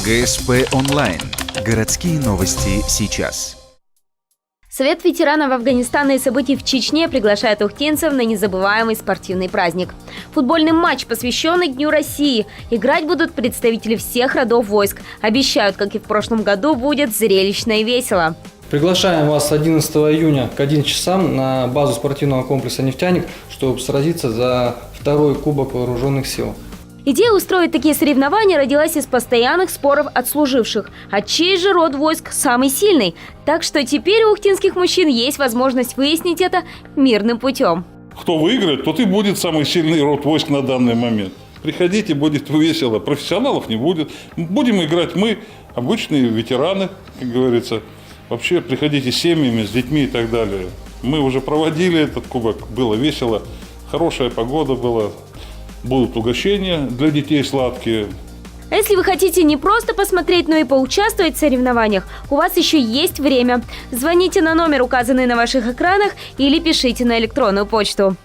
ГСП онлайн. Городские новости сейчас. Совет ветеранов Афганистана и событий в Чечне приглашает ухтенцев на незабываемый спортивный праздник. Футбольный матч, посвященный Дню России. Играть будут представители всех родов войск. Обещают, как и в прошлом году, будет зрелищно и весело. Приглашаем вас 11 июня к 11 часам на базу спортивного комплекса «Нефтяник», чтобы сразиться за второй Кубок Вооруженных сил. Идея устроить такие соревнования родилась из постоянных споров отслуживших. А чей же род войск самый сильный? Так что теперь у ухтинских мужчин есть возможность выяснить это мирным путем. Кто выиграет, тот и будет самый сильный род войск на данный момент. Приходите, будет весело. Профессионалов не будет. Будем играть мы, обычные ветераны, как говорится. Вообще приходите с семьями, с детьми и так далее. Мы уже проводили этот кубок, было весело, хорошая погода была. Будут угощения для детей сладкие. А если вы хотите не просто посмотреть, но и поучаствовать в соревнованиях, у вас еще есть время. Звоните на номер, указанный на ваших экранах, или пишите на электронную почту.